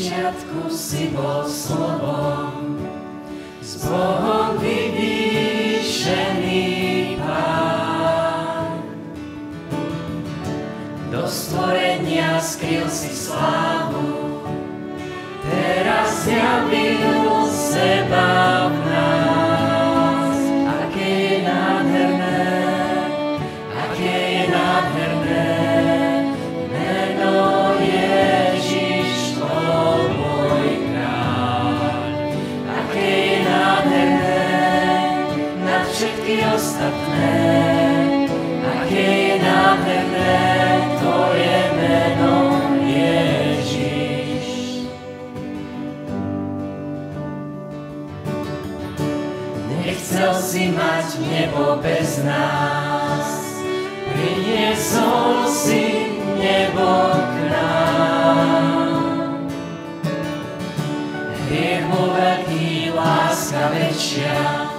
počiatku si bol slovom, s Bohom vyvýšený Pán. Do stvorenia skryl si slávu, teraz zjavil seba v nás. Aké je nádherné, aké je nádherné meno Ježiš, o môj kráľ. Aké je nádherné nad všetky ostatné, aké je nádherné tvoje meno Ježiš. Nechcel si mať nebo bez nás, priniesol si nebo k nám. Hriech bol veľký, láska väčšia,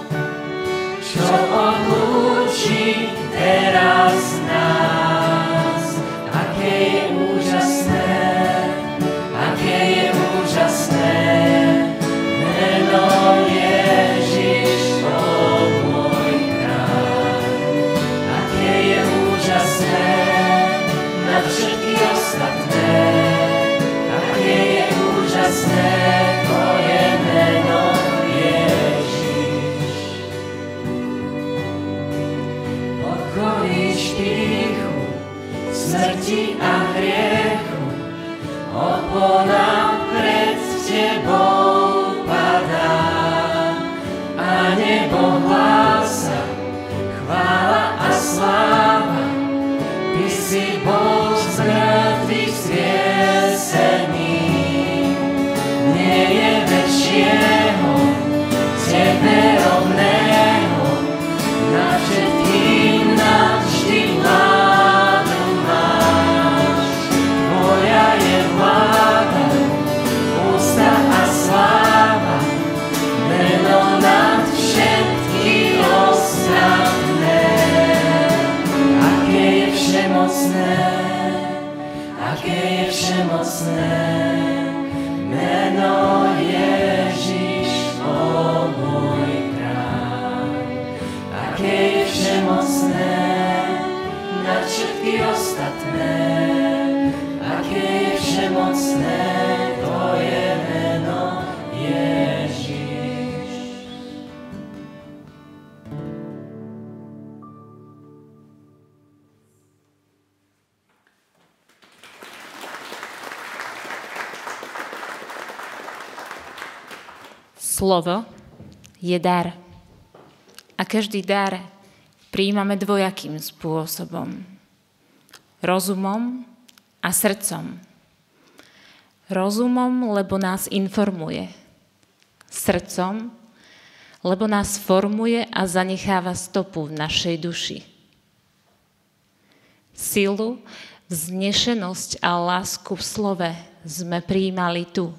čo odlúči teraz nás. Aké je úžasné, aké je úžasné meno Ježiš, o môj kráľ. Aké je úžasné nad všetky ostatné, aké je úžasné tvoje meno Ježiš. Pokoríš pýchu, smrti a hriechu, opona pred tebou padá a nebo hlása, chvála a sláva. Ty si bol z mŕtvych vzkriesený, nie je väčšieho tebe rovného, nad všetkým navždy vládu máš. Tvoja je vláda, úcta a sláva, meno nad všetky ostatné. Aké je všemocné, aké je všemocné meno Ježiš, o môj kráľ. Aké je všemocné nad všetky ostatné, aké je všemocné tvoje meno Ježiš. Slovo je dar. A každý dar prijímame dvojakým spôsobom. Rozumom a srdcom. Rozumom, lebo nás informuje. Srdcom, lebo nás formuje a zanecháva stopu v našej duši. Silu, vznešenosť a lásku v slove sme prijímali tu,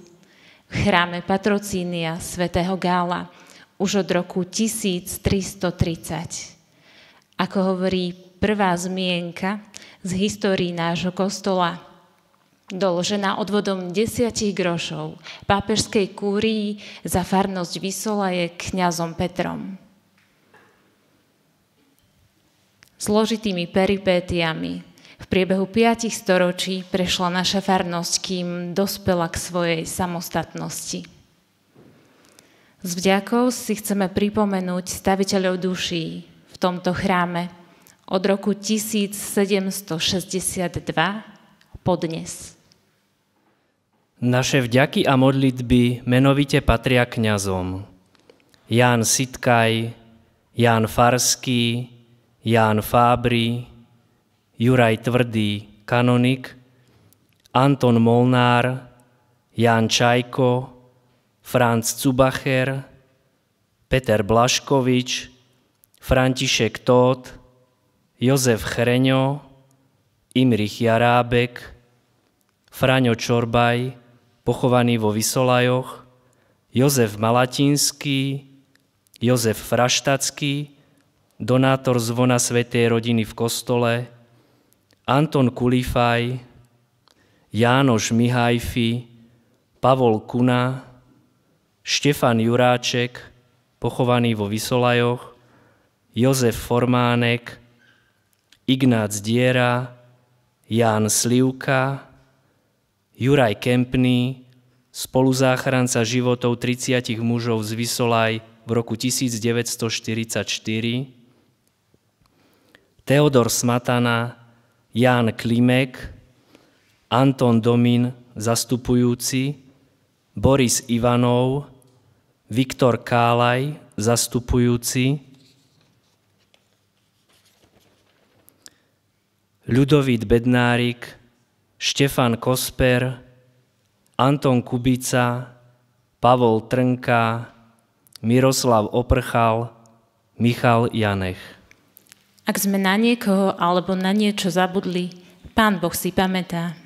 v chráme Patrocínia svätého Gála, už od roku 1330. Ako hovorí prvá zmienka z histórií nášho kostola, doložená odvodom 10 grošov pápežskej kúrii za farnosť Vysolaje kňazom Petrom. Zložitými peripétiami v priebehu 5 storočí prešla naša farnosť, kým dospela k svojej samostatnosti. S vďakou si chceme pripomenúť staviteľov duší v tomto chráme od roku 1762 po dnes. Naše vďaky a modlitby menovite patria kňazom. Ján Sitkaj, Ján Farský, Ján Fábry, Juraj Tvrdý, kanonik, Anton Molnár, Ján Čajko, Franc Cubacher, Peter Blaškovič, František Tóth, Jozef Chreňo, Imrich Jarábek, Fraňo Čorbaj, pochovaný vo Vysolajoch, Jozef Malatinský, Jozef Fraštacký, donátor zvona svätej rodiny v kostole, Anton Kulifaj, Jánoš Mihajfi, Pavol Kuna, Štefan Juráček, pochovaný vo Vysolajoch, Jozef Formánek, Ignác Diera, Ján Slivka, Juraj Kempný, spoluzáchranca životov 30 mužov z Vysolaj v roku 1944, Teodor Smatana, Ján Klimek, Anton Domin, zastupujúci, Boris Ivanov, Viktor Kálaj, zastupujúci, Ľudovít Bednárik, Štefan Kosper, Anton Kubica, Pavol Trnka, Miroslav Oprchal, Michal Janech. Ak sme na niekoho alebo na niečo zabudli, Pán Boh si pamätá.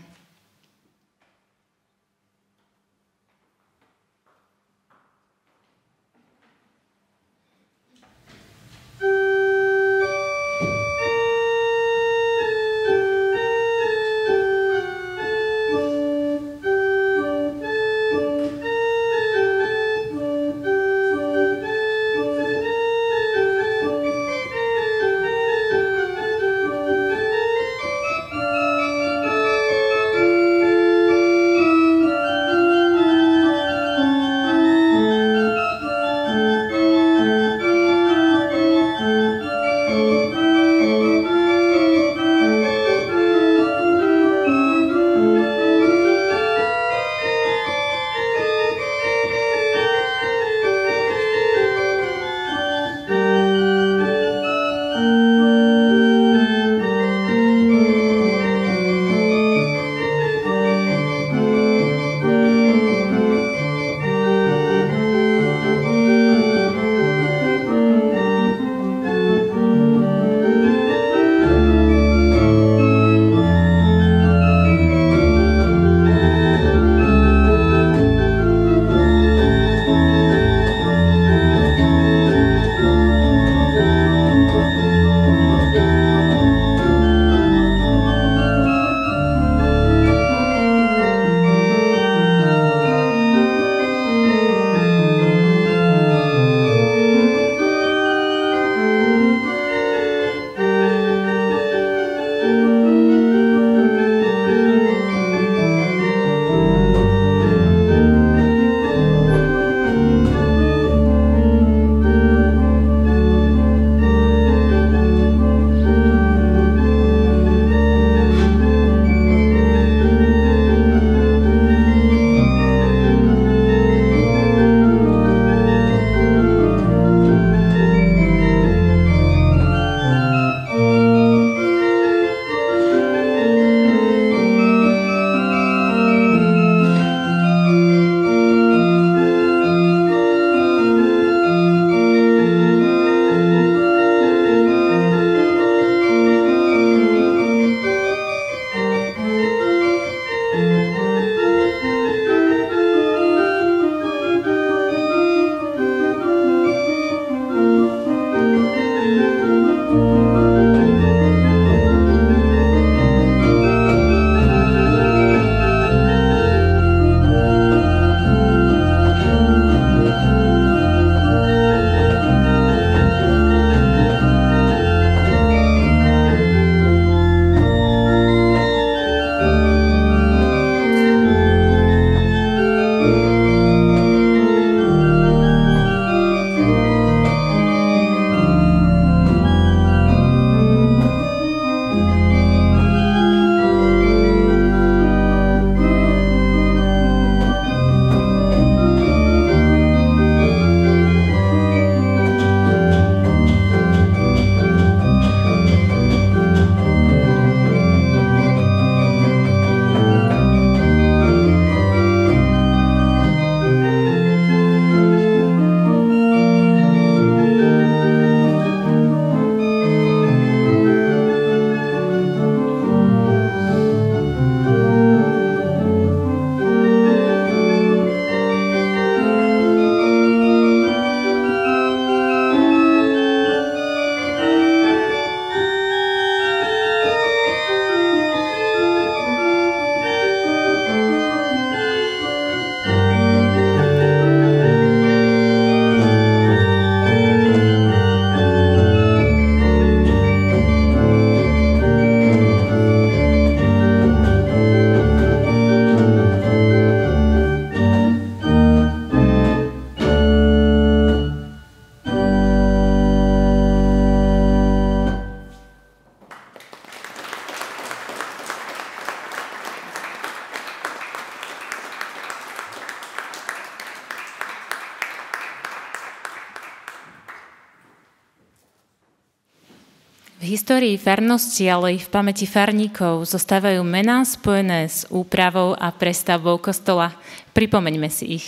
V histórii farnosti, ale i v pamäti farníkov zostávajú mená spojené s úpravou a prestavbou kostola. Pripomeňme si ich.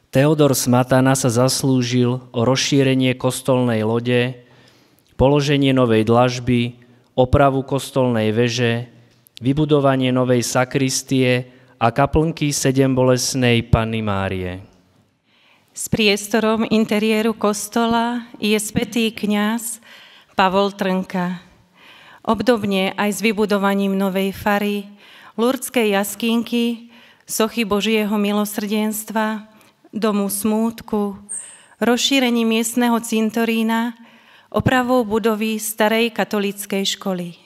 Teodor Smatana sa zaslúžil o rozšírenie kostolnej lode, položenie novej dlažby, opravu kostolnej veže, vybudovanie novej sakristie a kaplnky Sedembolestnej Panny Márie. S priestorom interiéru kostola je svätý kňaz Pavol Trnka. Obdobne aj s vybudovaním novej fary, Lurdskej jaskinky, sochy Božieho milosrdenstva, domu smútku, rozšírením miestneho cintorína, opravou budovy starej katolíckej školy.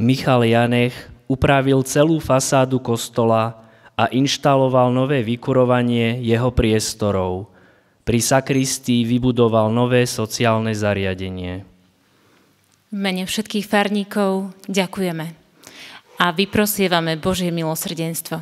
Michal Janech upravil celú fasádu kostola a inštaloval nové vykurovanie jeho priestorov. Pri sakristii vybudoval nové sociálne zariadenie. V mene všetkých farníkov ďakujeme a vyprosievame Božie milosrdenstvo.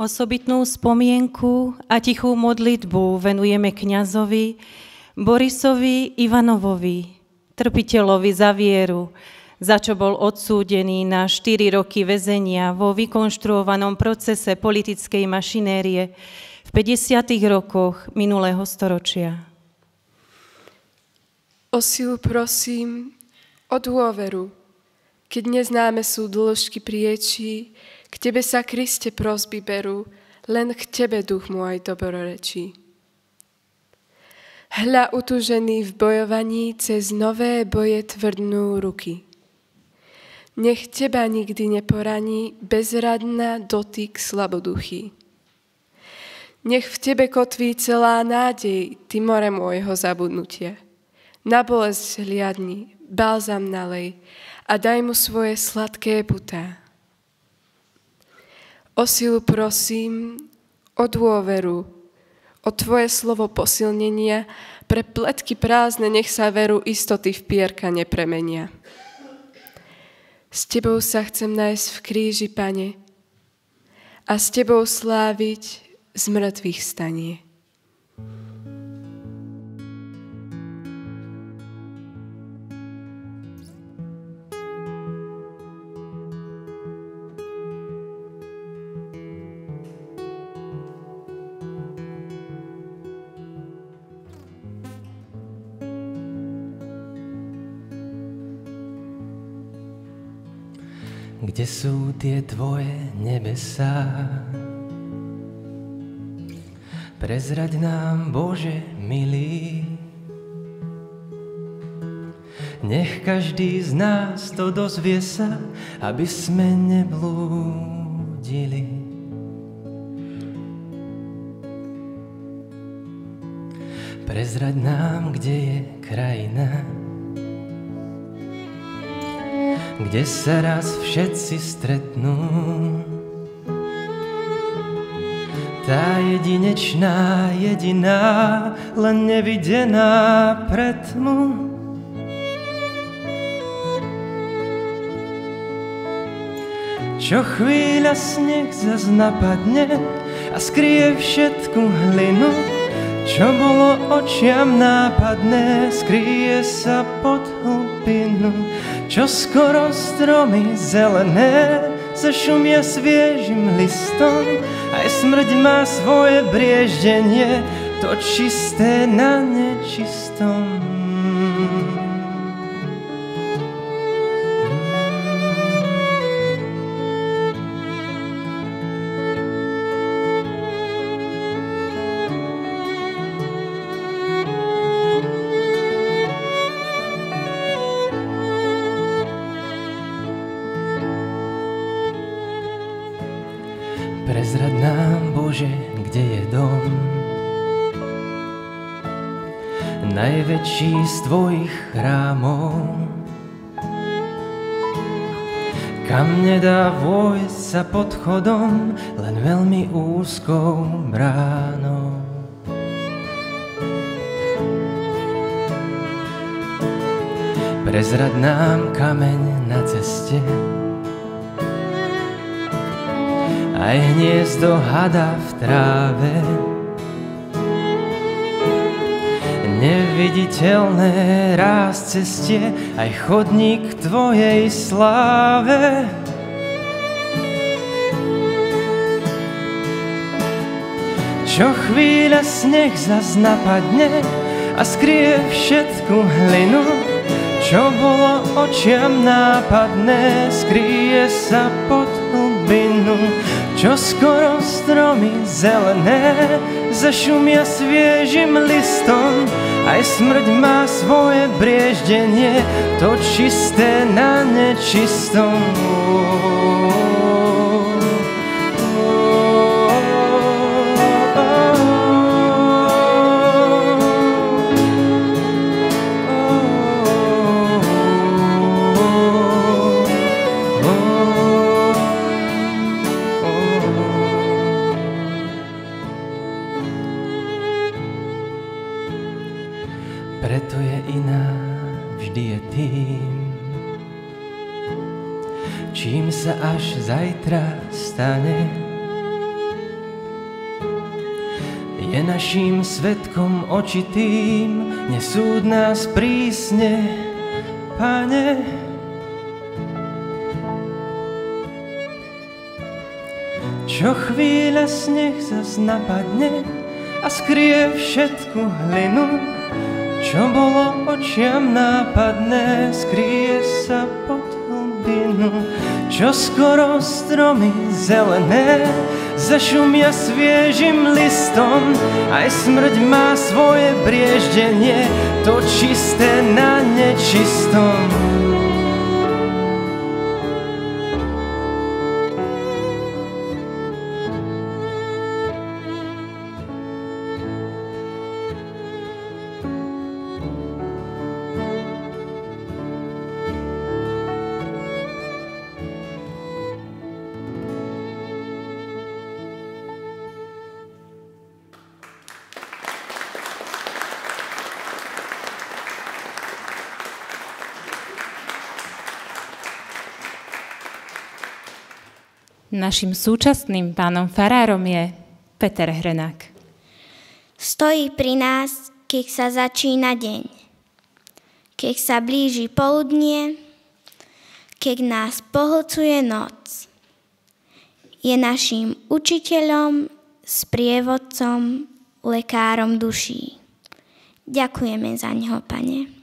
Osobitnú spomienku a tichú modlitbu venujeme kňazovi Borisovi Ivanovovi, trpiteľovi za vieru, za čo bol odsúdený na 4 roky väzenia vo vykonštruovanom procese politickej mašinérie v 50. rokoch minulého storočia. O silu prosím, o dôveru, keď neznáme sú dĺžky priečí, k Tebe sa, Kriste, prosby berú, len k Tebe duch môj dobrorečí. Hľa utužený v bojovaní cez nové boje tvrdnú ruky. Nech Teba nikdy neporaní bezradná dotyk slaboduchy. Nech v Tebe kotví celá nádej, Ty more môjho zabudnutia. Na bolesť hliadni, balzam nalej a daj mu svoje sladké putá. O silu prosím, o dôveru, o Tvoje slovo posilnenia, pre pletky prázdne nech sa veru istoty v pierka nepremenia. S Tebou sa chcem nájsť v kríži, Pane, a s Tebou sláviť z mŕtvych stanie. Kde sú tie Tvoje nebesá? Prezraď nám, Bože milý. Nech každý z nás to dozvie sa, aby sme neblúdili. Prezraď nám, kde je krajina, kde sa raz všetci stretnú. Tá jedinečná, jediná, len nevidená pre tmu. Čo chvíľa sneh zas napadne a skrie všetku hlinu, čo bolo očiam nápadné, skrie sa pod hlbinu. Čo skoro stromy zelené zašumia sviežim listom, aj smrť má svoje brieždenie, to čisté na nečistom. Prezrad nám, Bože, kde je dom, najväčší z Tvojich chrámov, kam nedá vojsť sa pod chodom, len veľmi úzkou bránou. Prezrad nám kameň na ceste, aj hniezdo hada v tráve, neviditeľné ráz ceste, aj chodník k Tvojej sláve. Čo chvíľa sneh zas napadne a skrie všetku hlinu, čo bolo očiam nápadné, skrie sa pod hlbinu. Čo skoro stromy zelené zašumia sviežim listom, aj smrť má svoje brieždenie, to čisté na nečistom. Preto je iná, vždy je tým, čím sa až zajtra stane. je naším svedkom očitým, nesúd nás prísne, Pane. Čo chvíľa sneh zas napadne a skrie všetku hlinu, čo bolo očiam nápadné, skrie sa pod hlbinu. Čo skoro stromy zelené zašumia sviežim listom, aj smrť má svoje brieždenie, to čisté na nečistom. Naším súčasným pánom farárom je Peter Hrenák. Stojí pri nás, keď sa začína deň, keď sa blíži poludnie, keď nás pohlcuje noc. Je naším učiteľom, sprievodcom, lekárom duší. Ďakujeme za ňo, Pane.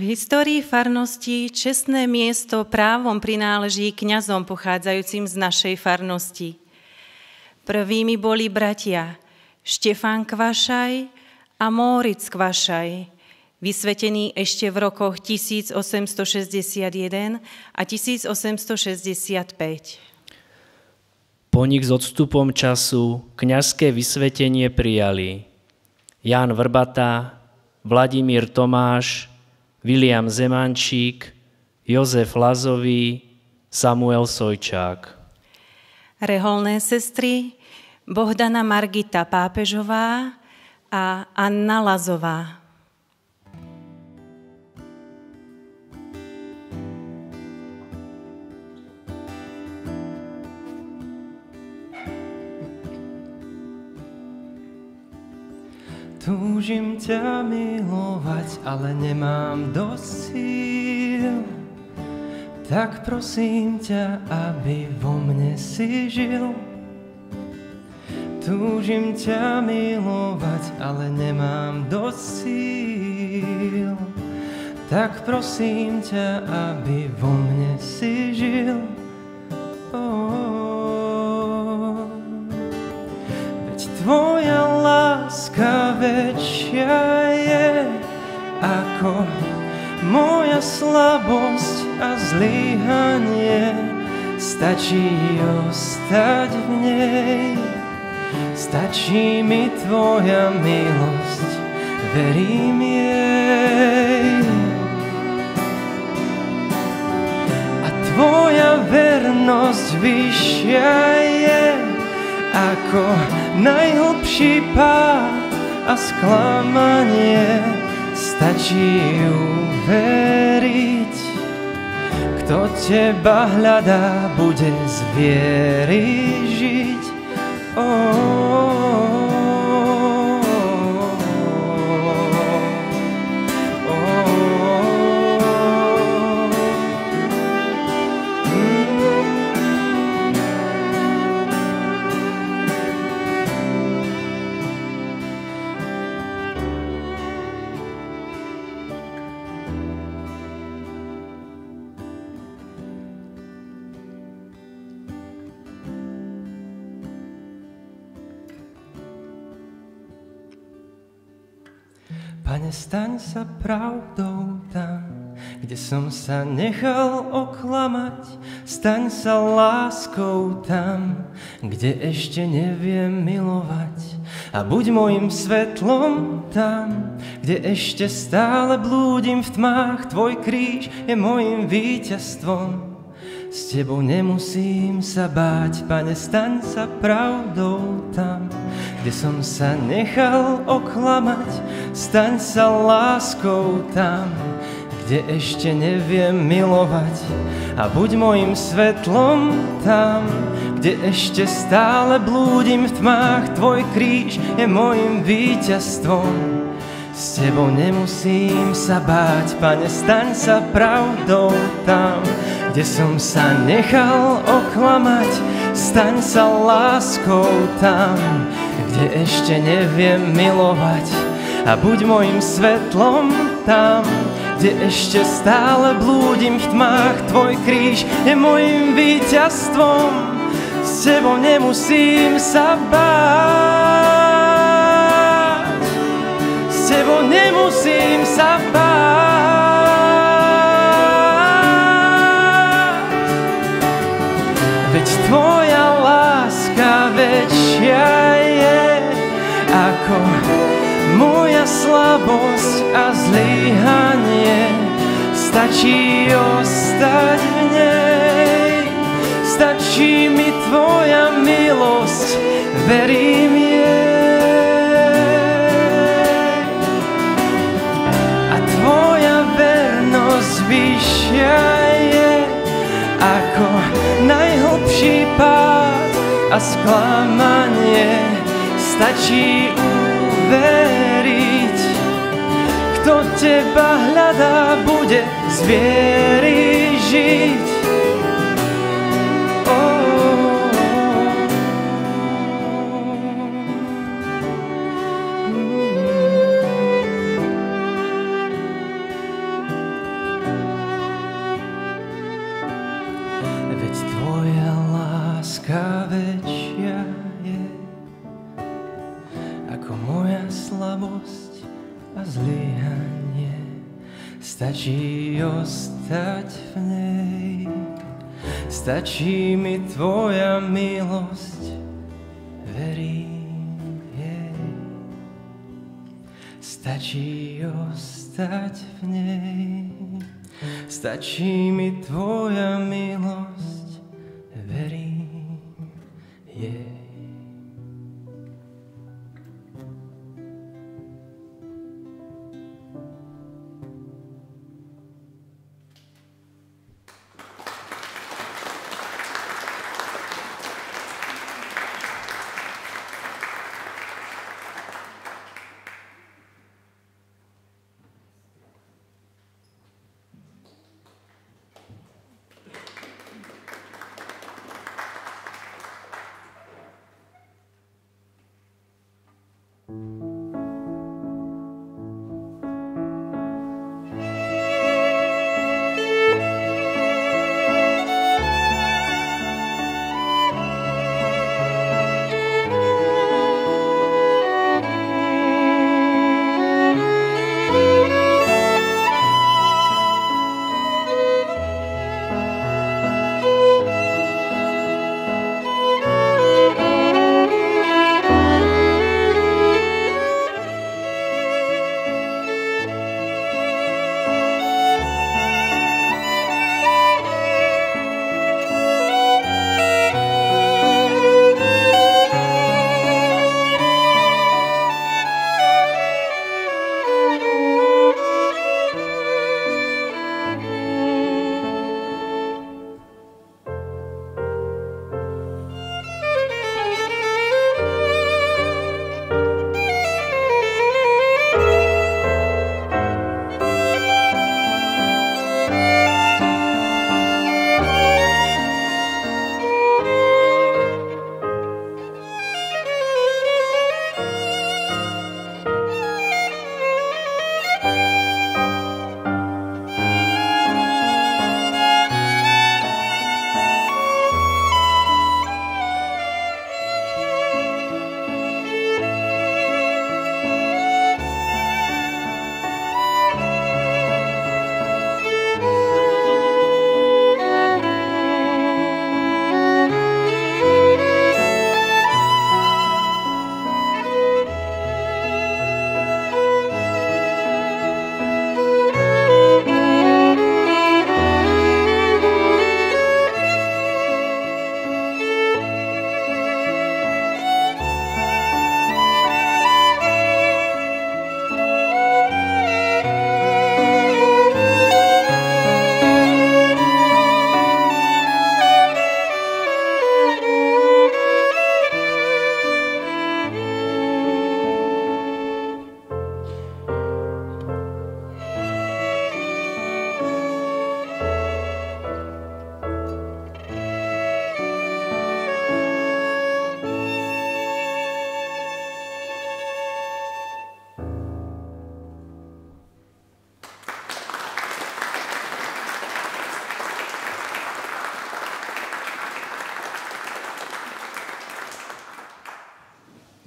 V histórii farnosti čestné miesto právom prináleží kňazom pochádzajúcim z našej farnosti. Prvými boli bratia Štefán Kvašaj a Móric Kvašaj, vysvetení ešte v rokoch 1861 a 1865. Po nich s odstupom času kňazské vysvetenie prijali Ján Vrbata, Vladimír Tomáš, Viliam Zemančík, Jozef Lazový, Samuel Sojčák. Reholné sestry Bohdana Margita Pápežová a Anna Lazová. Túžim ťa milovať, ale nemám dosť síl. Tak prosím ťa, aby vo mne si žil. Túžim ťa milovať, ale nemám dosť síl. Tak prosím ťa, aby vo mne si žil. Veď tvoja láska väčšia je ako moja slabosť a zlyhanie. Stačí ostať v nej, stačí mi tvoja milosť, verím jej. A tvoja vernosť vyššia je ako najhlbší pád a sklamanie. Stačí uveriť, kto teba hľadá, bude z viery žiť. Pane, staň sa pravdou tam, kde som sa nechal oklamať. Staň sa láskou tam, kde ešte neviem milovať. A buď mojim svetlom tam, kde ešte stále blúdim v tmách. Tvoj kríž je mojim víťazstvom. S tebou nemusím sa báť, Pane, staň sa pravdou tam, kde som sa nechal oklamať. Staň sa láskou tam, kde ešte neviem milovať. A buď mojim svetlom tam, kde ešte stále blúdim v tmách. Tvoj kríž je mojim víťazstvom. S tebou nemusím sa báť, Pane, staň sa pravdou tam, kde som sa nechal oklamať. Staň sa láskou tam, kde ešte neviem milovať. A buď mojim svetlom tam, kde ešte stále blúdim v tmách. Tvoj kríž je mojim víťazstvom. S tebou nemusím sa báť. S tebou nemusím sa báť. Veď tvoja láska väčšia je ako moja slabosť a zlyhanie. Stačí ostať v nej, stačí mi tvoja milosť, verím jej. A tvoja vernosť vyššia je ako najhlbší pád a sklamanie. Stačí uveriť, kto teba hľadá, bude z viery žiť. Tvoja láska väčšia je ako moja slabosť a zlyhanie. Stačí ostať v nej, stačí mi tvoja milosť, verím jej. Stačí ostať v nej, stačí mi tvoja milosť, verím jej.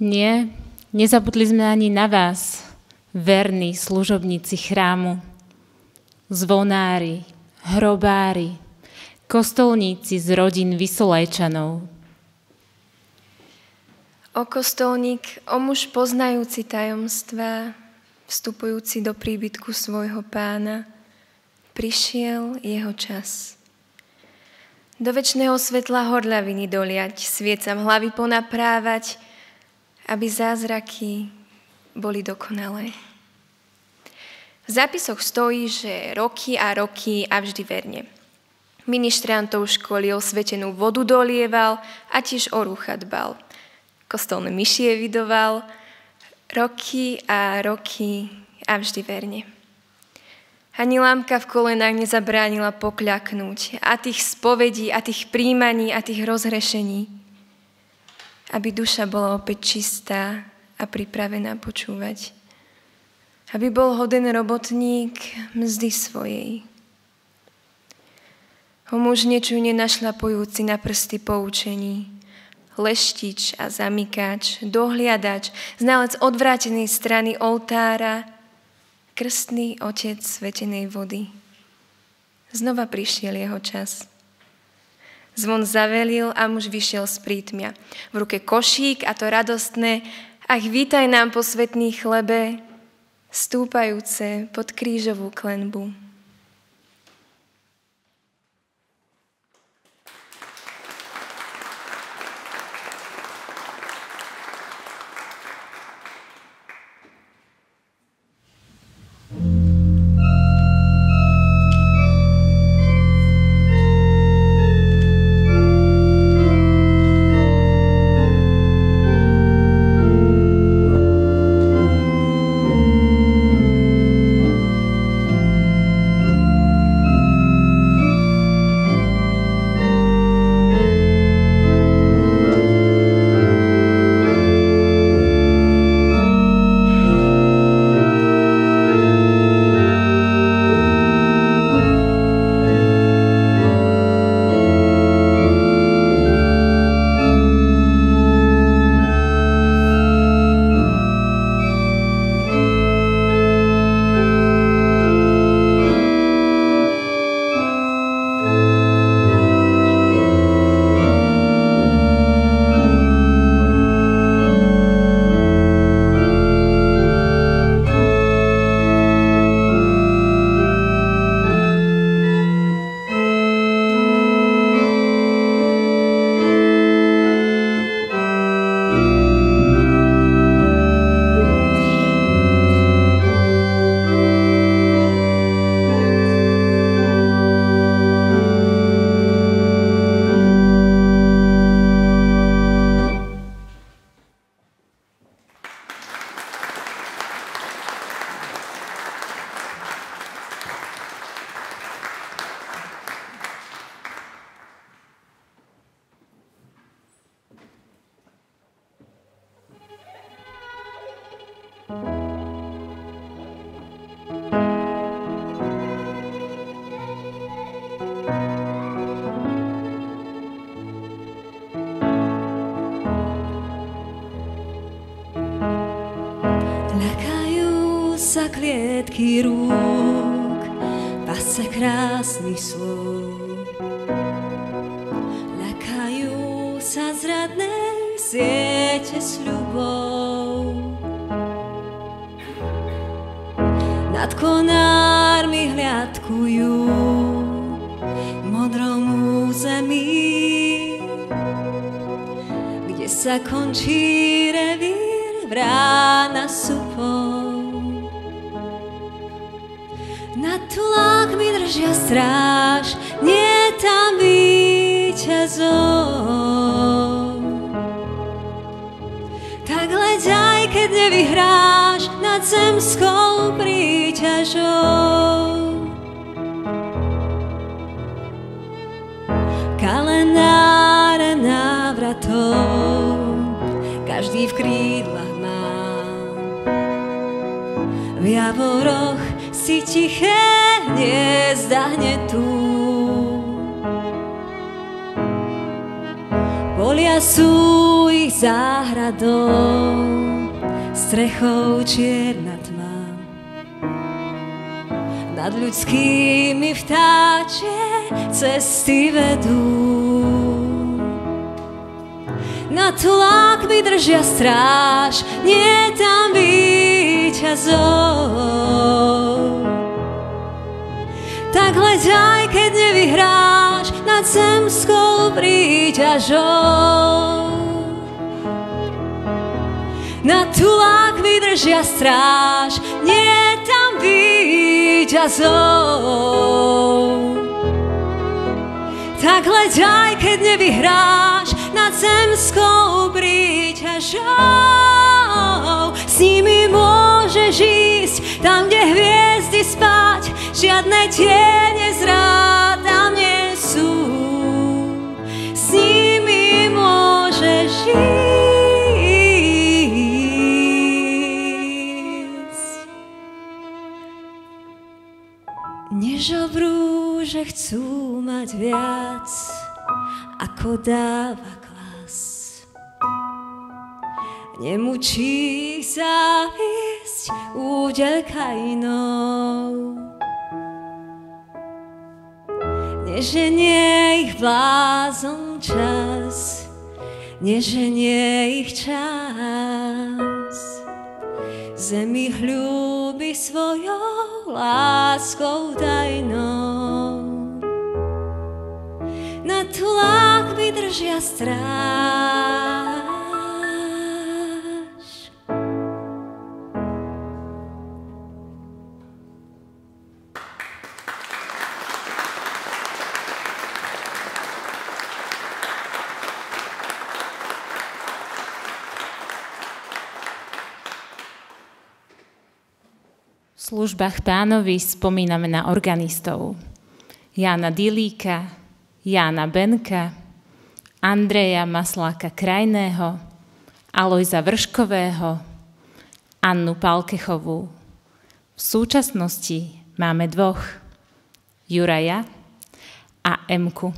Nie, nezabudli sme ani na vás, verní služobníci chrámu, zvonári, hrobári, kostolníci z rodín Vysolajčanov. O kostolník, o muž poznajúci tajomstvá, vstupujúci do príbytku svojho pána, prišiel jeho čas. Do večného svetla horľaviny doliať, sviecam hlavy ponaprávať, aby zázraky boli dokonalé. V zápisoch stojí, že roky a roky a vždy verne. Ministrantov školil, svetenú vodu dolieval a tiež o rúcha dbal. Kostolné myšie vidoval, roky a roky a vždy verne. Ani lámka v kolenách nezabránila pokľaknúť a tých spovedí, a tých príjmaní, a tých rozhrešení, aby duša bola opäť čistá a pripravená počúvať. Aby bol hoden robotník mzdy svojej. O muž nečujne našľapujúci na prsty poučení, leštič a zamykač, dohliadač, znalec odvrátenej strany oltára, krstný otec svetenej vody. Znova prišiel jeho čas. Zvon zavelil a muž vyšiel z prítmia. V ruke košík a to radostné: ach, vítaj nám posvetný chlebe, stúpajúce pod krížovú klenbu. sa klietky rúk, pasce krásnych slov. Ľakajú sa zradnej siete sľubov. Nad konármi hliadkujú v modrom území, kde sa končí revír brána supov. Nad tulákmi držia stráž, nie tam víťazov. Tak leď aj keď nevyhráš nad zemskou príťažou. Kalendáre návratov každý v krídlach má. V javoroch si tiché hniezda hnetú. Polia sú ich záhradou, strechou čierna tma. Nad ľudskými vtáčie cesty vedú. Nad tulákmi držia stráž, nie tam víťazov. Tak hleď aj keď nevyhráš nad zemskou príťažou. Nad tulákmi držia stráž, nie tam víťazov. Tak hleď aj keď nevyhráš nad zemskou príťažou. S nimi môžeš ísť tam, kde hviezdy spať, žiadne tiene zrád tam nie sú. S nimi môžeš ísť. Nežobrúž že chcú mať viac, ako dáva klas. Nemučí ich závisť údel krajinou. Neženie ich blázon čas, neženie ich čas. Zemi hľúbi svojou láskou tajnou. Na tlak vydržia stráž. V službách Pánovi spomíname na organistov. Jána Dilíka, Jána Benka, Andreja Masláka Krajného, Alojza Vrškového, Annu Palkechovú. V súčasnosti máme dvoch, Juraja a Emku.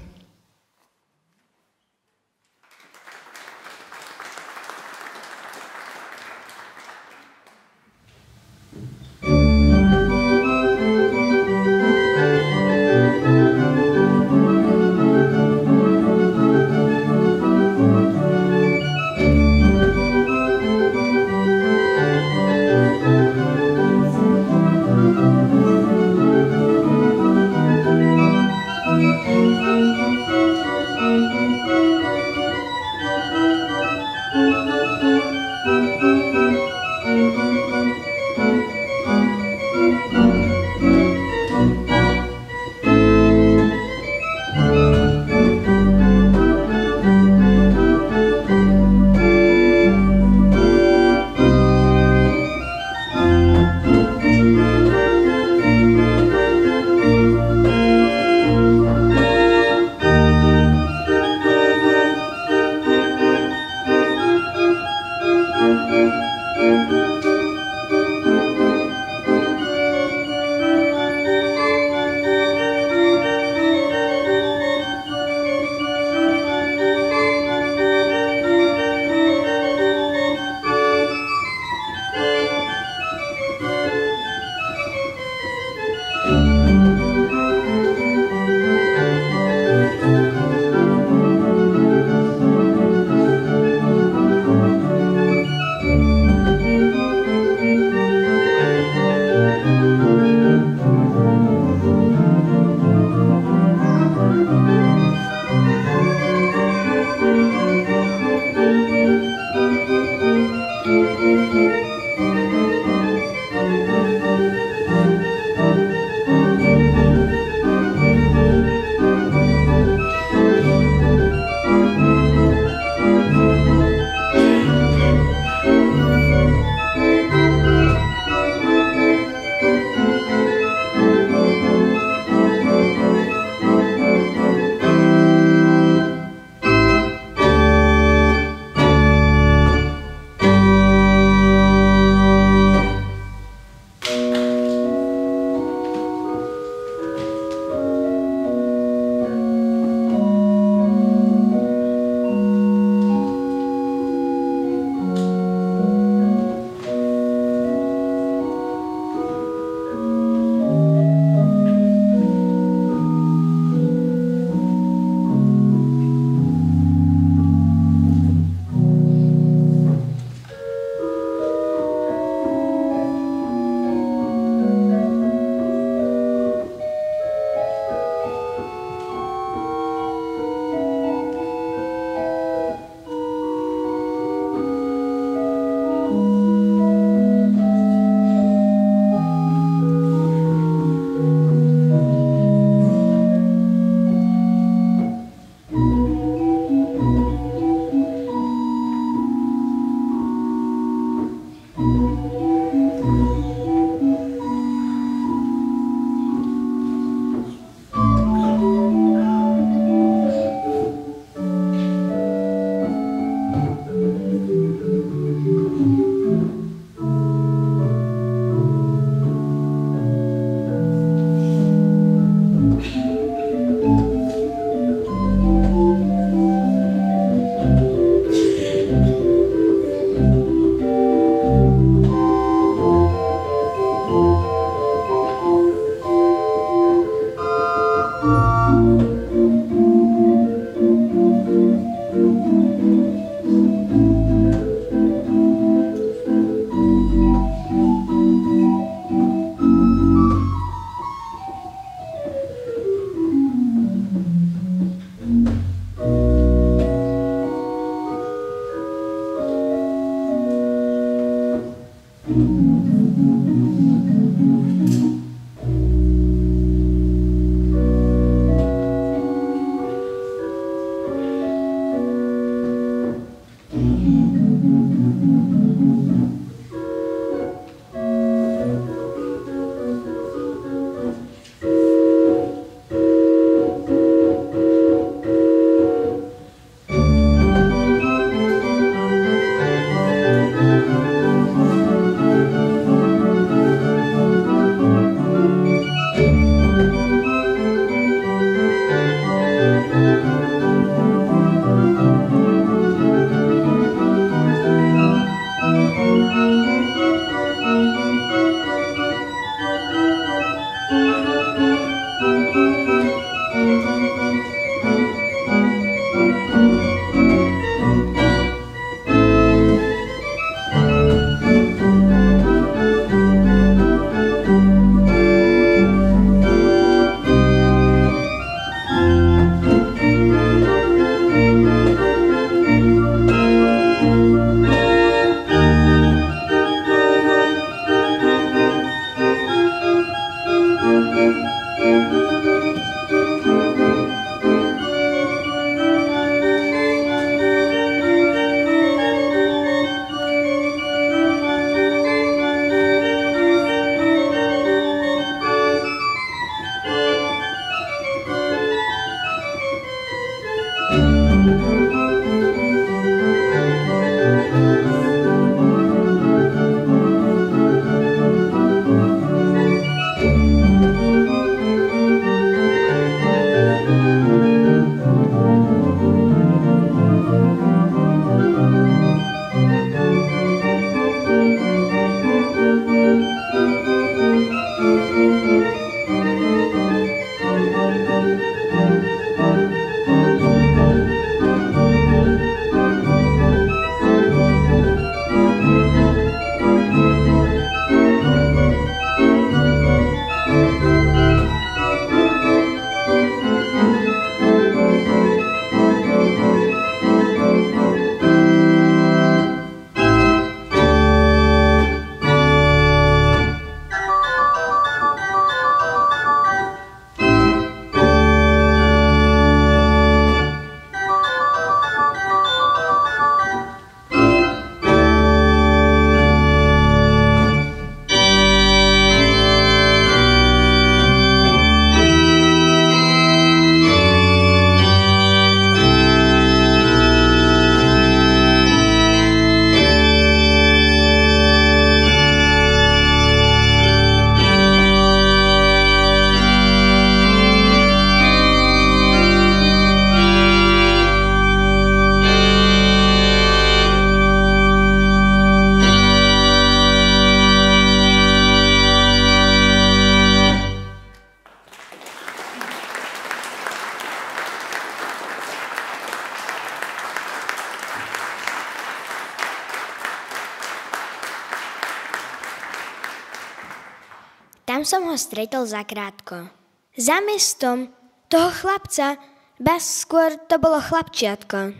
Tam som ho stretol zakrátko. Za mestom toho chlapca, ba skôr to bolo chlapčiatko.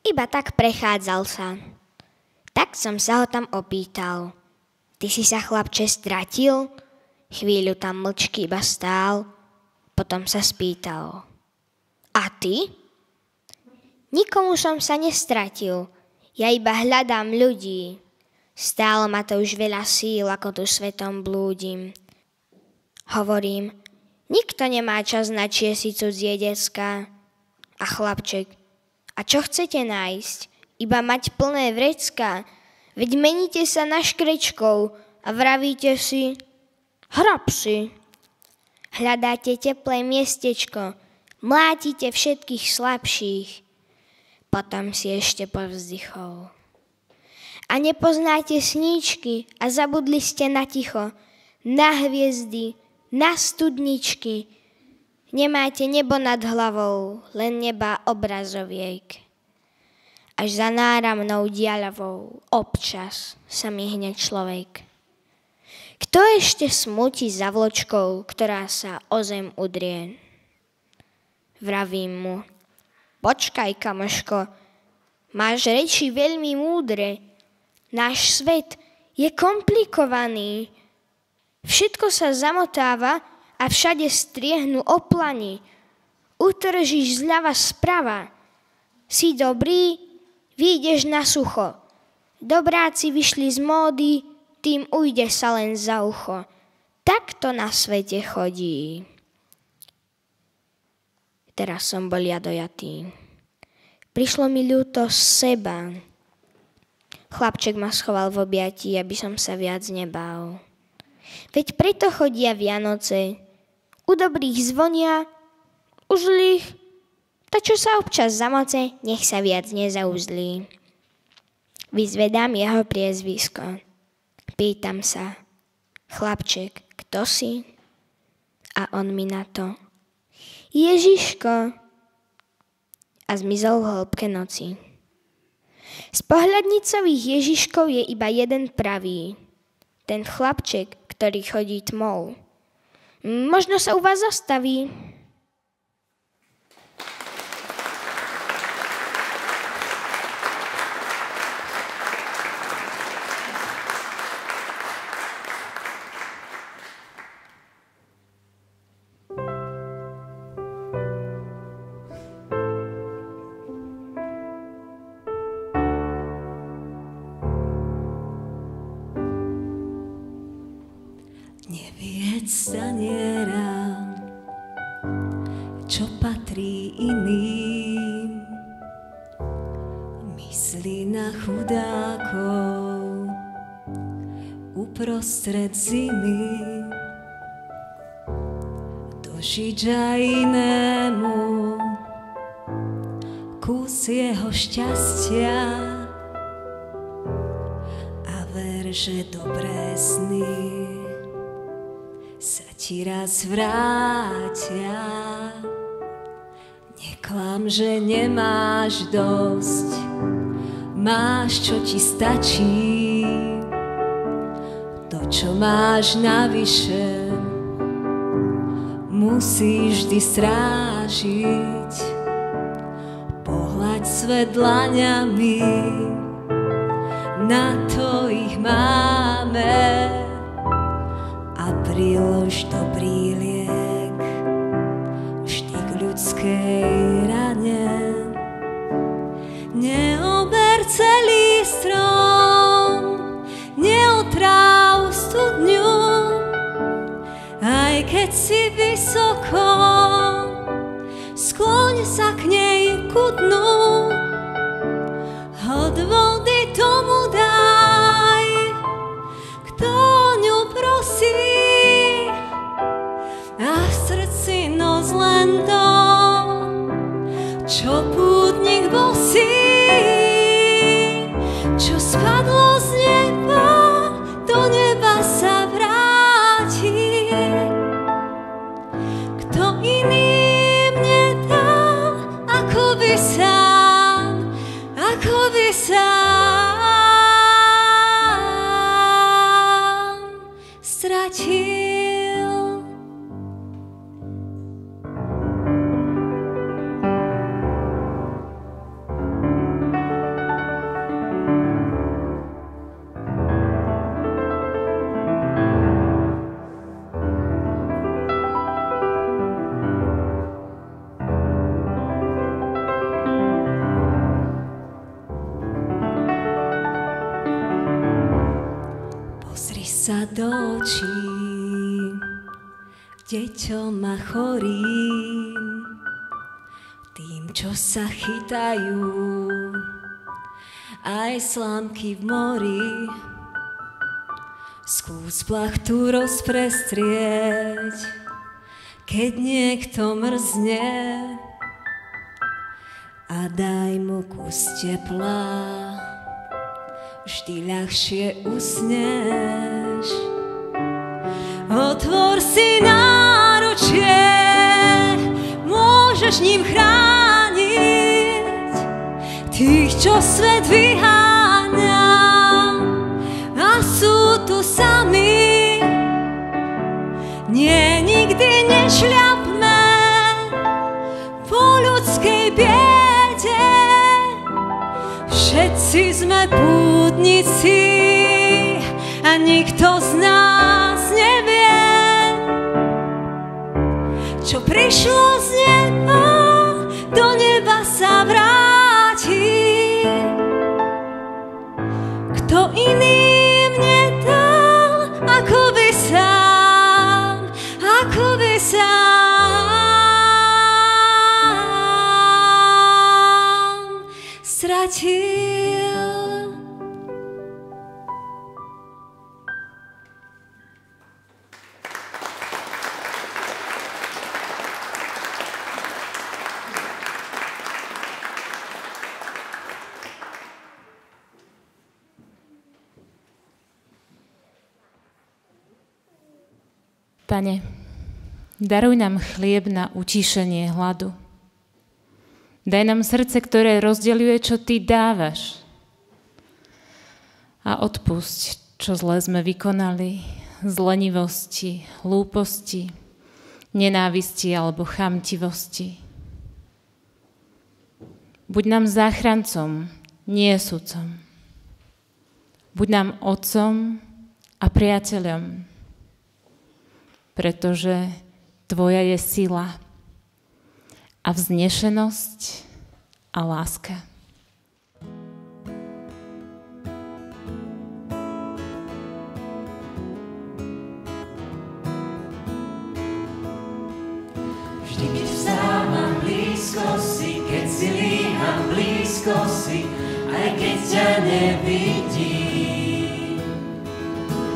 Iba tak prechádzal sa. Tak som sa ho tam opýtal. Ty si sa, chlapče, stratil? Chvíľu tam mlčky iba stál, potom sa spýtal. A ty? Nikomu som sa nestratil, ja iba hľadám ľudí. Stálo ma to už veľa síl, ako tu svetom blúdim. Hovorím, nikto nemá čas na čiesi cudzie decka. A chlapček, a čo chcete nájsť? Iba mať plné vrecka? Veď meníte sa na škrečkov a vravíte si, hrab si. Hľadáte teplé miestečko, mlátite všetkých slabších. Potom si ešte povzdychol. A nepoznáte sníčky a zabudli ste na ticho, na hviezdy, na studničky. Nemáte nebo nad hlavou, len neba obrazoviek. Až za náramnou diaľavou občas sa mihne človek. Kto ešte smúti za vločkou, ktorá sa o zem udrie? Vravím mu, počkaj, kamoško, máš reči veľmi múdre. Náš svet je komplikovaný. Všetko sa zamotáva a všade striehnú oplany. Utržíš zľava sprava. Si dobrý, vyjdeš na sucho. Dobráci vyšli z módy, tým ujde sa len za ucho. Tak to na svete chodí. Teraz som bol ja dojatý. Prišlo mi ľúto seba. Chlapček ma schoval v objatí, aby som sa viac nebál. Veď preto chodia Vianoce. U dobrých zvonia, u zlých, to čo sa občas zamoce, nech sa viac nezauzlí. Vyzvedám jeho priezvisko. Pýtam sa, chlapček, kto si? A on mi na to, Ježiško. A zmizol v hĺbke noci. Z pohľadnicových Ježiškov je iba jeden pravý. Ten chlapček, ktorý chodí tmou. Možno sa u vás zastaví. Staniera, čo patrí iným, myslí na chudákov uprostred zimy, dožiť aj inému kus jeho šťastia a ver, že dobré sny sa ti raz vrátia. Neklam, že nemáš dosť, máš, čo ti stačí. To, čo máš navyše, musíš vždy strážiť. Pohľaď svet dlaňami, na to ich máme. A prilož dobrý liek vždy k ľudskej rane. Neober celý strom, neotráv studňu, aj keď si vysoko, skloň sa k nej ku dnu. Od vody tomu daj, kto ňu prosí, a v srdci nos len to, čo pútnik bosý, čo spadlo z neba, do neba sa vráti. Kto iným nedá, ako by sám, ako by sám stratil. sa do očí deťom a chorým, tým, čo sa chytajú, aj slámky v mori. Skús plachtu rozprestrieť, keď niekto mrzne, a daj mu kus tepla, vždy ľahšie usneš. Otvor si náručie, môžeš ním chrániť tých, čo svet vyháňa a sú tu sami. Nie, nikdy nešľapme po ľudskej biede, všetci sme pútnici a nikto z nás nevie, čo prišlo z neba, do neba sa vráti. Kto iným nedal, ako by sám stratil. Pane, daruj nám chlieb na utíšenie hladu. Daj nám srdce, ktoré rozdeľuje, čo Ty dávaš. A odpusť, čo zle sme vykonali, z lenivosti, hlúposti, nenávisti alebo chamtivosti. Buď nám záchrancom, nie sudcom. Buď nám otcom a priateľom, pretože Tvoja je sila a vznešenosť a láska. Vždy, keď vstávam, blízko si, keď si líham, blízko si, aj keď ťa nevidím.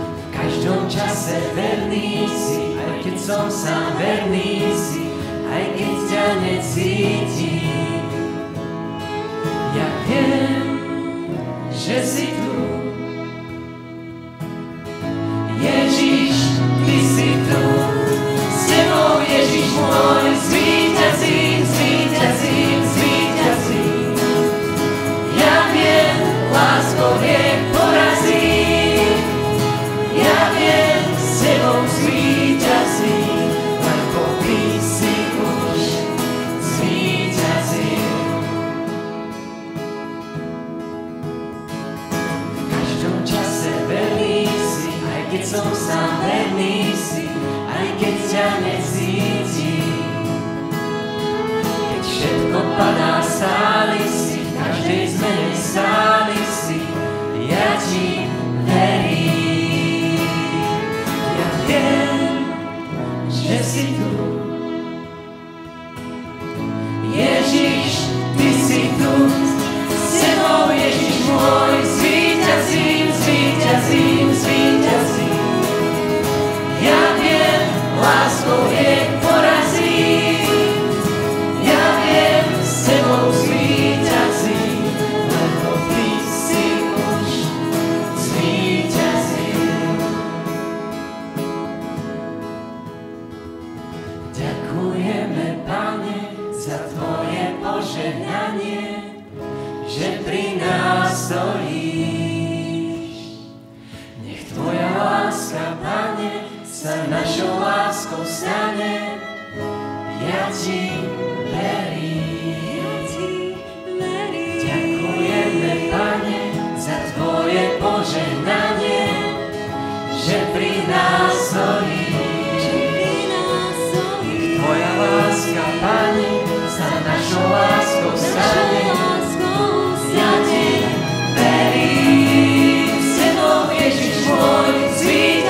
V každom čase verný si, aj keď som sám verný si, aj keď ťa necítim. Ja viem, že si tu. Ježiš, Ty si tu. S Tebou, Ježiš môj, zvíťazím, zvíťazím, zvíťazím. Ja viem, láskou hriech porazím. Ja viem, s Tebou zvíťazím, lebo Ty si už zvíťazil. V každom čase verný si, aj keď som sám verný si, aj keď ťa necítim. Keď všetko padá, stáli si, v každej zmene stáli si, ja Ti verím. Ja viem, že si tu. Ježiš, Ty si tu. S Tebou, Ježiš môj, zvíťazím, zvíťazím, zvíťazím. Ja viem, láskou hriech porazím. Ja viem, s Tebou zvíťazím, lebo Ty si už zvíťazil. Ďakujeme, Pane, za Tvoje požehnanie, že pri nás stojíš. Nech Tvoja láska, Pane, sa našou láskou stane. Ja Ti verím. Ďakujeme, Pane, za Tvoje požehnanie, že pri nás stojíš. Nech Tvoja láska, Pane, sa našou láskou stane. Ja Ti verím. S Tebou, Ježiš môj, zvíťazím.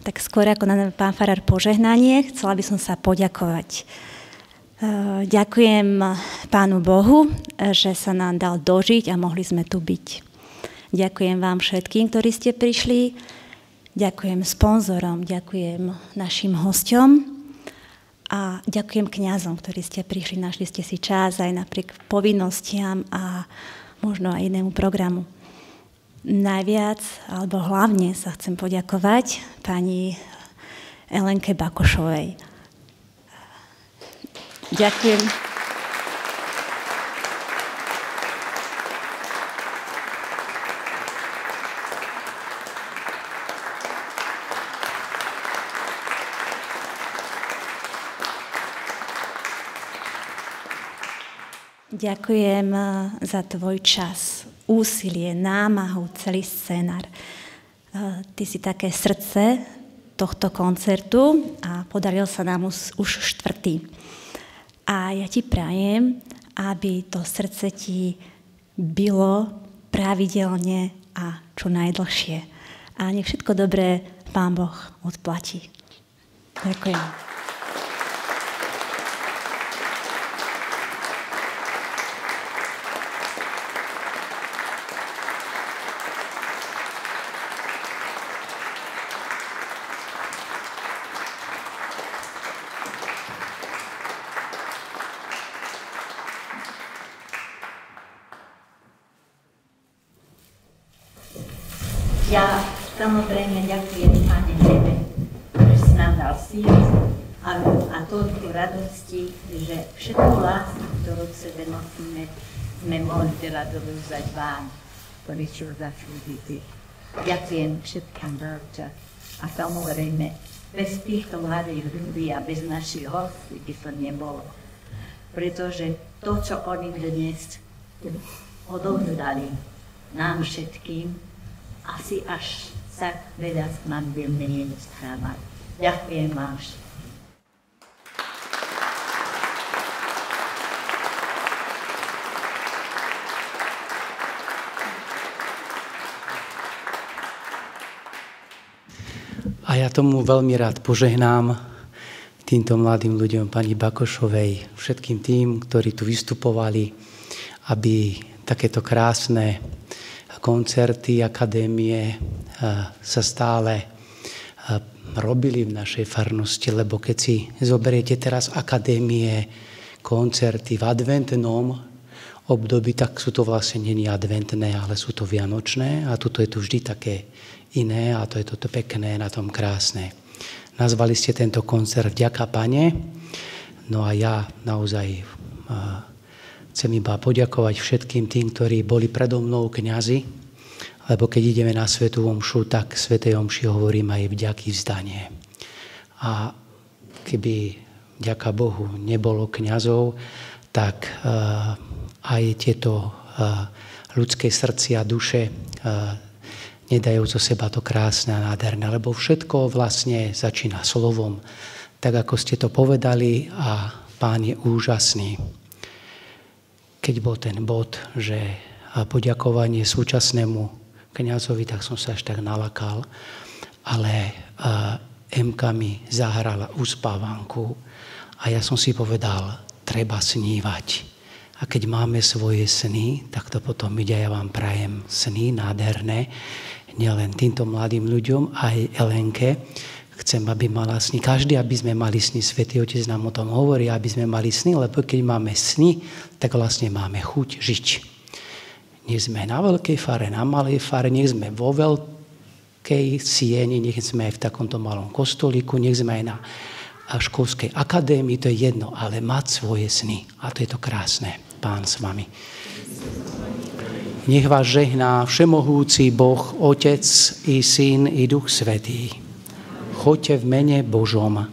Tak skôr ako na pán farár požehnanie, chcela by som sa poďakovať. Ďakujem Pánu Bohu, že sa nám dal dožiť a mohli sme tu byť. Ďakujem vám všetkým, ktorí ste prišli. Ďakujem sponzorom, ďakujem našim hosťom a ďakujem kňazom, ktorí ste prišli, našli ste si čas aj napriek povinnostiam a možno aj inému programu. Najviac, alebo hlavne sa chcem poďakovať pani Elenke Bakošovej. Ďakujem. Ďakujem za tvoj čas, úsilie, námahu, celý scenár. Ty si také srdce tohto koncertu a podaril sa nám už 4. A ja ti prajem, aby to srdce ti bylo pravidelne a čo najdlhšie. A nech všetko dobré Pán Boh odplatí. Ďakujem. Ja samozrejme ďakujem Pane Tebe, že si nám dal sílu a toľko radosti, že všetku lásku, ktorú v sebe nosíme, sme mohli teraz odovzdať vám, ktorí čo zaslúžite. Ďakujem všetkým veľča a samozrejme bez týchto mladých ľudí a bez našich hostí by to nebolo. Pretože to, čo oni dnes odovzdali nám všetkým, asi až sa veľa s nami veľmi nestávať. Ďakujem vám všetkým. A ja tomu veľmi rád požehnám týmto mladým ľuďom, pani Bakošovej, všetkým tým, ktorí tu vystupovali, aby takéto krásne koncerty, akadémie sa stále robili v našej farnosti, lebo keď si zoberiete teraz akadémie, koncerty v adventnom období, tak sú to vlastne nie adventné, ale sú to vianočné a tuto je to vždy také iné a to je toto pekné, na tom krásne. Nazvali ste tento koncert Vďaka Pane, no a ja naozaj chcem iba poďakovať všetkým tým, ktorí boli predo mnou kňazi, lebo keď ideme na svätú omšu, tak svätej omši hovorím aj vďaky vzdanie. A keby, vďaka Bohu, nebolo kňazov, tak aj tieto ľudské srdcia a duše nedajú zo seba to krásne a nádherné, lebo všetko vlastne začína slovom, tak ako ste to povedali a Pán je úžasný. Keď bol ten bod, že poďakovanie súčasnému kňazovi, tak som sa až tak nalakal, ale Emka mi zahrala uspávanku a ja som si povedal, treba snívať. A keď máme svoje sny, tak to potom ide, ja vám prajem sny nádherné, nielen týmto mladým ľuďom, aj Elenke. Chcem, aby mala sny. Každý, aby sme mali sny. Svätý Otec nám o tom hovorí, aby sme mali sny, lebo keď máme sny, tak vlastne máme chuť žiť. Nech sme na veľkej fare, na malej fare, nech sme vo veľkej sieni, nech sme aj v takomto malom kostolíku, nech sme aj na školskej akadémii, to je jedno, ale mať svoje sny. A to je to krásne. Pán s vami. Nech vás žehná všemohúci Boh, Otec i Syn i Duch Svätý. Choďte v mene Božom.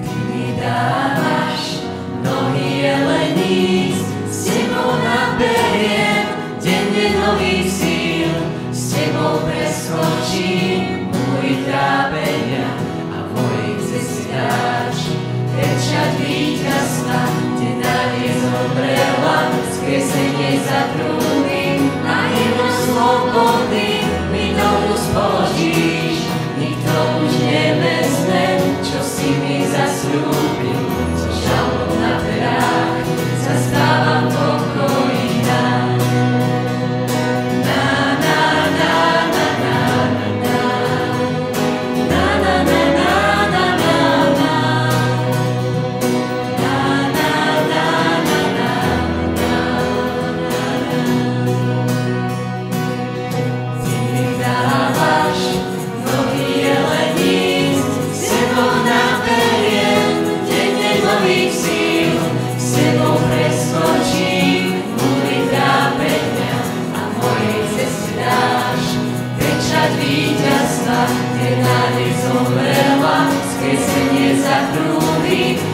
Ty mi dávaš nohy jeleníc, s tebou naberiem trápenia a v mojej ceste dáš pečať víťazstva, kde nádej zomrela, skriesenie za trúdy a hymnu slobody mi novú spoločíš. Nikto už nevezme, čo si mi zasľúbil, so žalom na perách zastávam pokojná.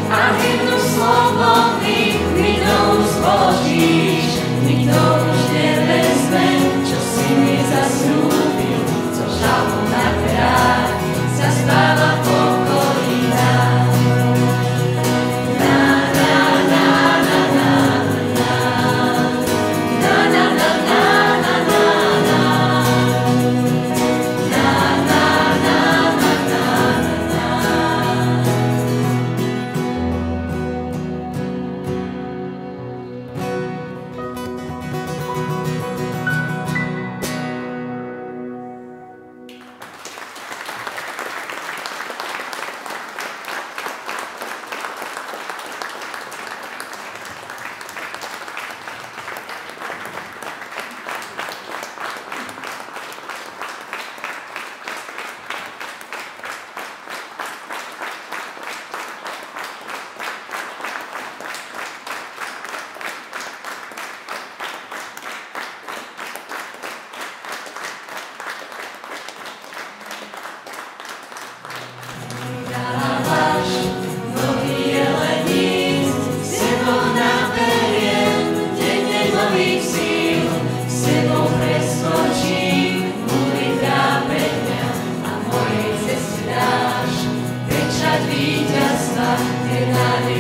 A hymnu slobody mi novú spoločíš. Nikto už nevezme, čo si mi zasľúbil, so žalom na perách zaspáva pokojná.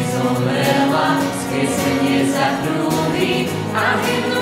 Zomrela, skriesenie za trúdy a hymnu